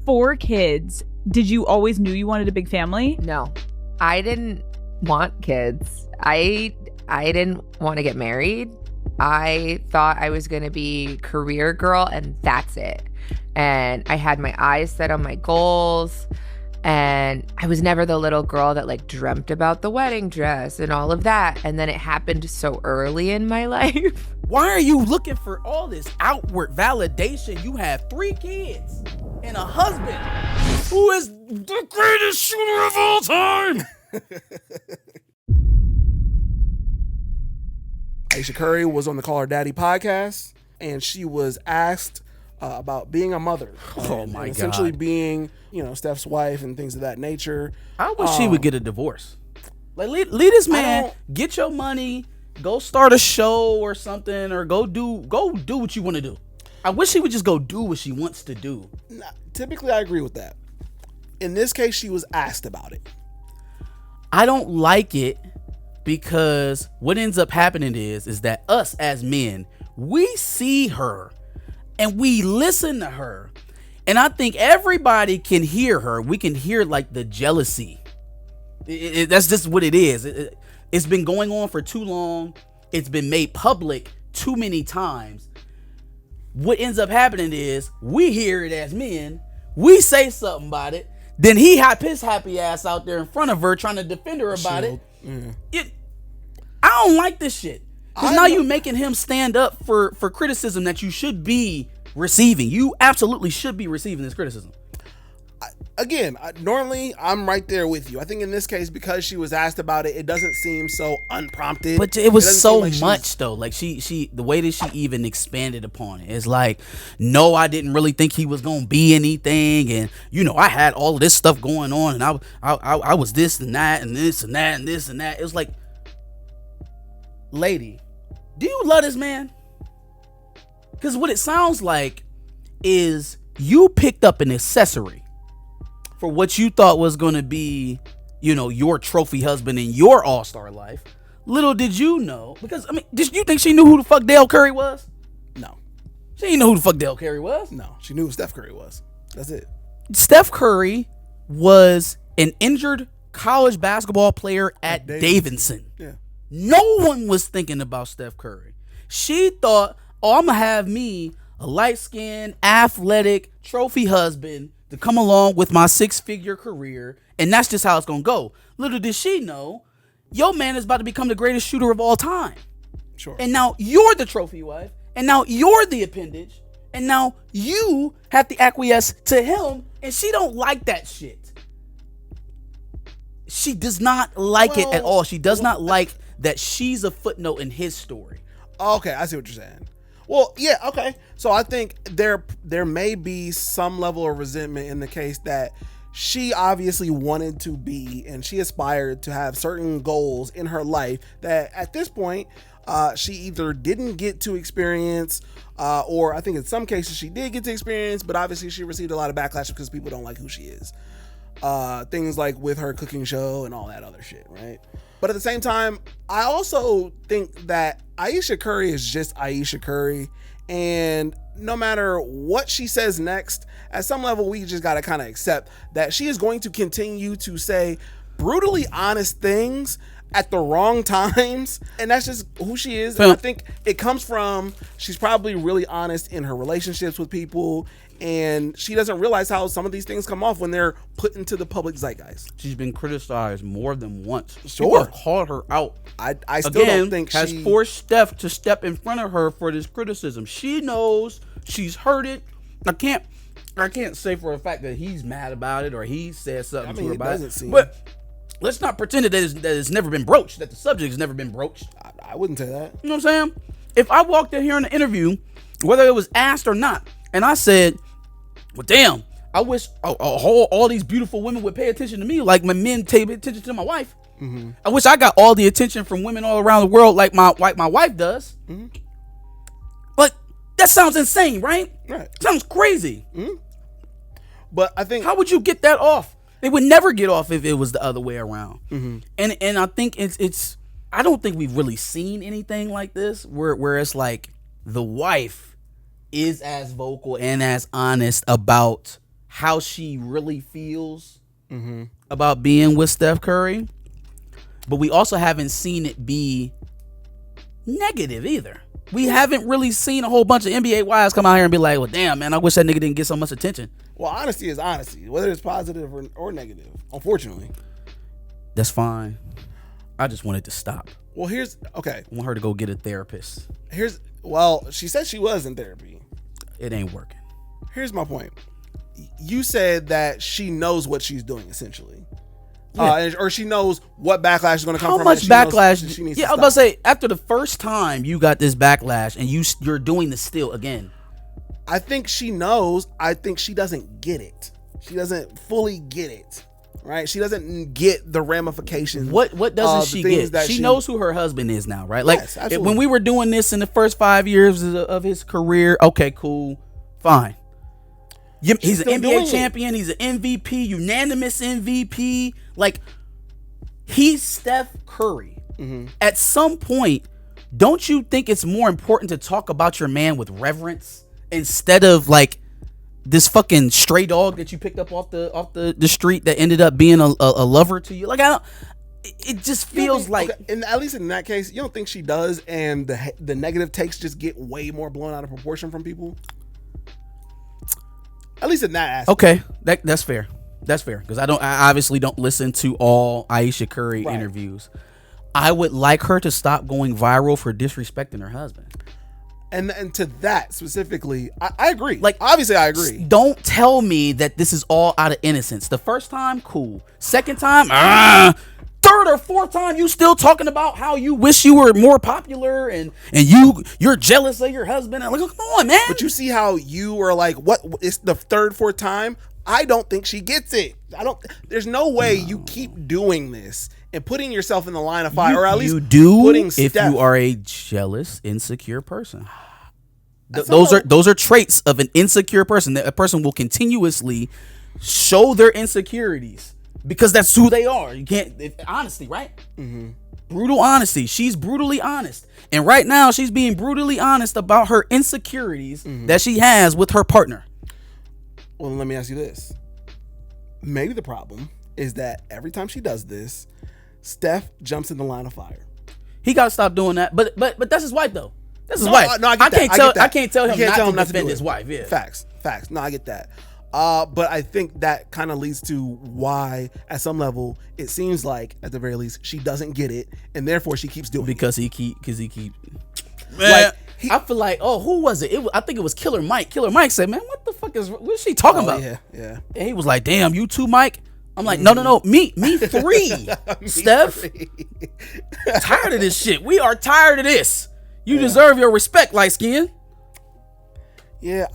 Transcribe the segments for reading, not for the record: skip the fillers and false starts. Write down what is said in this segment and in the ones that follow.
4 kids. Did you always knew you wanted a big family? No, I didn't want kids. I didn't want to get married. I thought I was going to be career girl and that's it. And I had my eyes set on my goals. And I was never the little girl that like dreamt about the wedding dress and all of that. And then it happened so early in my life. Why are you looking for all this outward validation? You have 3 kids and a husband who is the greatest shooter of all time. Ayesha Curry was on the Call Her Daddy podcast, and she was asked about being a mother. And essentially being, Steph's wife and things of that nature. I wish she would get a divorce. Like, leave this man, get your money, go start a show or something, or go do what you want to do. I wish she would just go do what she wants to do. Typically, I agree with that. In this case, she was asked about it. I don't like it because what ends up happening is that us as men, we see her and we listen to her. And I think everybody can hear her. We can hear like the jealousy. That's just what it is. It's been going on for too long. It's been made public too many times. What ends up happening is we hear it as men. We say something about it. Then he hype his happy ass out there in front of her trying to defend her about it. Yeah. I don't like this shit. Because now you're making him stand up for criticism that you should be receiving. You absolutely should be receiving this criticism. Normally I'm right there with you. I think in this case, because she was asked about it, it doesn't seem so unprompted. But it was so much though. Like she the way that she even expanded upon it is like, no, I didn't really think he was gonna be anything, and I had all of this stuff going on, and I was this and that and this and that and this and that. It was like, lady, do you love this man? Because what it sounds like is you picked up an accessory for what you thought was going to be, your trophy husband in your all-star life. Little did you know, because, did you think she knew who the fuck Dale Curry was? No. She didn't know who the fuck Dale Curry was? No, she knew who Steph Curry was. That's it. Steph Curry was an injured college basketball player at Davidson. Yeah. No one was thinking about Steph Curry. She thought, I'm going to have me a light-skinned, athletic, trophy husband to come along with my 6-figure career, and that's just how it's going to go. Little did she know, your man is about to become the greatest shooter of all time. Sure. And now you're the trophy wife, and now you're the appendage, and now you have to acquiesce to him, and she don't like that shit. She does not like it at all. She does not like that she's a footnote in his story. Okay, I see what you're saying. Well, yeah, okay. So I think there may be some level of resentment in the case that she obviously wanted to be, and she aspired to have certain goals in her life that at this point she either didn't get to experience, or I think in some cases she did get to experience, but obviously she received a lot of backlash because people don't like who she is. Things like with her cooking show and all that other shit, right? But at the same time, I also think that Ayesha Curry is just Ayesha Curry, and no matter what she says next, at some level we just gotta kind of accept that she is going to continue to say brutally honest things at the wrong times, and that's just who she is. And I think it comes from, she's probably really honest in her relationships with people, and she doesn't realize how some of these things come off when they're put into the public zeitgeist. She's been criticized more than once. Sure. People called her out. I still don't think has forced Steph to step in front of her for this criticism. She knows, she's heard it. I can't say for a fact that he's mad about it or he said something to her about it. But let's not pretend that it's never been broached, that the subject has never been broached. I wouldn't say that. You know what I'm saying? If I walked in here in an interview, whether it was asked or not, and I said, well, damn, I wish all these beautiful women would pay attention to me like my men pay attention to my wife. Mm-hmm. I wish I got all the attention from women all around the world like my wife does. Mm-hmm. But that sounds insane, right? Right. Sounds crazy. Mm-hmm. But I think, how would you get that off? They would never get off if it was the other way around. Mm-hmm. And I think it's I don't think we've really seen anything like this where it's like the wife is as vocal and as honest about how she really feels about being with Steph Curry, but we also haven't seen it be negative either. We haven't really seen a whole bunch of NBA wives come out here and be like, well, damn, man, I wish that nigga didn't get so much attention. Well, honesty is honesty, whether it's positive or negative, unfortunately. That's fine. I just want it to stop. Well, okay. I want her to go get a therapist. She said she was in therapy. It ain't working. Here's my point. You said that she knows what she's doing, essentially. Yeah. Or she knows what backlash is going to come from. How much backlash? She needs I was to about to say, after the first time you got this backlash and you're doing this still again. I think she knows. I think she doesn't get it. She doesn't fully get it. Right? She doesn't get the ramifications. What doesn't she get? She knows who her husband is now, right? Like, yes, when we were doing this in the first 5 years of his career, okay, cool, fine. He's an NBA champion. He's an MVP, unanimous MVP. Like, he's Steph Curry. At some point, don't you think it's more important to talk about your man with reverence instead of like this fucking stray dog that you picked up off the street that ended up being a lover to you? Like, it just feels like, okay, and at least in that case, you don't think she does, and the negative takes just get way more blown out of proportion from people. At least in that aspect. Okay, that's fair. That's fair, because I obviously don't listen to all Ayesha Curry interviews. I would like her to stop going viral for disrespecting her husband. And to that specifically, I agree. Like, obviously, I agree. Don't tell me that this is all out of innocence. The first time, cool. Second time, third or fourth time, you still talking about how you wish you were more popular and you're jealous of your husband. I'm like, come on, man. But you see how you were like, what? It's the third, fourth time. I don't think she gets it. There's no way you keep doing this and putting yourself in the line of fire, or at least you do putting if Steph. You are a jealous, insecure person. Those are traits of an insecure person. That a person will continuously show their insecurities because that's who they are. You can't honesty, right? Brutal honesty. She's brutally honest, and right now she's being brutally honest about her insecurities that she has with her partner. Well, let me ask you this. Maybe the problem is that every time she does this, Steph jumps in the line of fire. He got to stop doing that. But that's his wife, though. That's his wife. No, I can't tell him not to defend his wife. Yeah. Facts. No, I get that. But I think that kind of leads to why, at some level, it seems like, at the very least, she doesn't get it, and therefore she keeps doing it. Because he keep. Man, I feel like, who was it? I think it was Killer Mike. Killer Mike said, "Man, what the fuck what is she talking about?" Yeah. And he was like, "Damn, you too, Mike." I'm like, no, me three, Steph. Tired of this shit. We are tired of this. You deserve your respect, light skin. Yeah,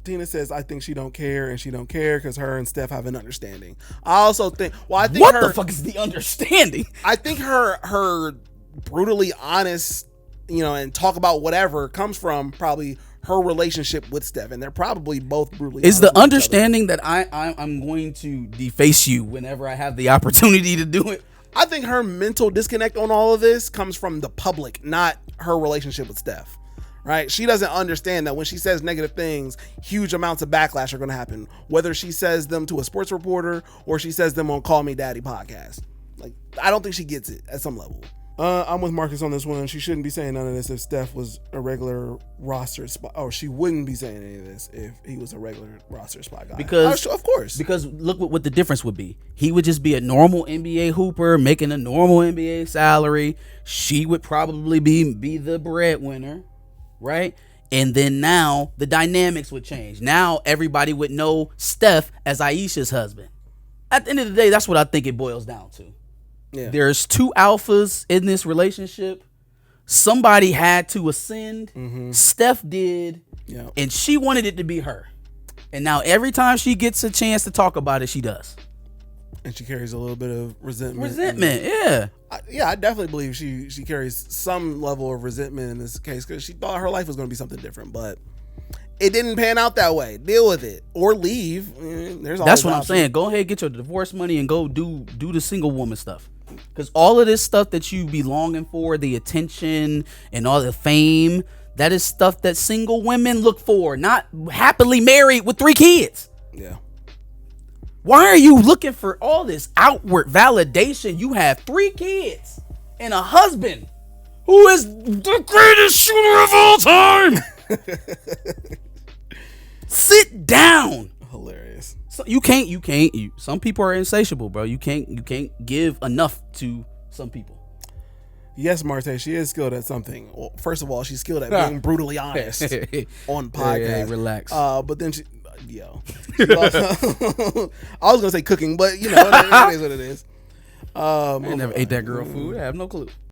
Tina says, I think she don't care, and she don't care because her and Steph have an understanding. I also think, what the fuck is the understanding? I think her brutally honest, and talk about whatever comes from probably her relationship with Steph, and they're probably both brutally honest. Is the understanding that I'm going to deface you whenever I have the opportunity to do it? I think her mental disconnect on all of this comes from the public, not her relationship with Steph. Right? She doesn't understand that when she says negative things, huge amounts of backlash are going to happen, whether she says them to a sports reporter or she says them on Call Me Daddy podcast. Like, I don't think she gets it at some level. I'm with Marcus on this one. She shouldn't be saying none of this if Steph was a regular roster spot. Or she wouldn't be saying any of this if he was a regular roster spot guy. Because, of course. Because look what the difference would be. He would just be a normal NBA hooper making a normal NBA salary. She would probably be the breadwinner, right? And then now the dynamics would change. Now everybody would know Steph as Ayesha's husband. At the end of the day, that's what I think it boils down to. Yeah. There's two alphas in this relationship. Somebody had to ascend. Steph did. Yep. And she wanted it to be her. And now every time she gets a chance to talk about it, she does. And she carries a little bit of resentment. Yeah. I definitely believe she carries some level of resentment in this case because she thought her life was going to be something different, but it didn't pan out that way. Deal with it or leave. That's what I'm saying. Go ahead, get your divorce money and go do the single woman stuff. Because all of this stuff that you be longing for, the attention and all the fame, that is stuff that single women look for, not happily married with 3 kids. Yeah. Why are you looking for all this outward validation? You have 3 kids and a husband who is the greatest shooter of all time. Sit down. Hilarious. So you can't. Some people are insatiable, bro. You can't give enough to some people. Yes, Marte, she is skilled at something. Well, first of all, she's skilled at being brutally honest on podcast. Hey, relax. But then she also, I was gonna say cooking, but you know, it is what it is. I never ate that girl food. I have no clue.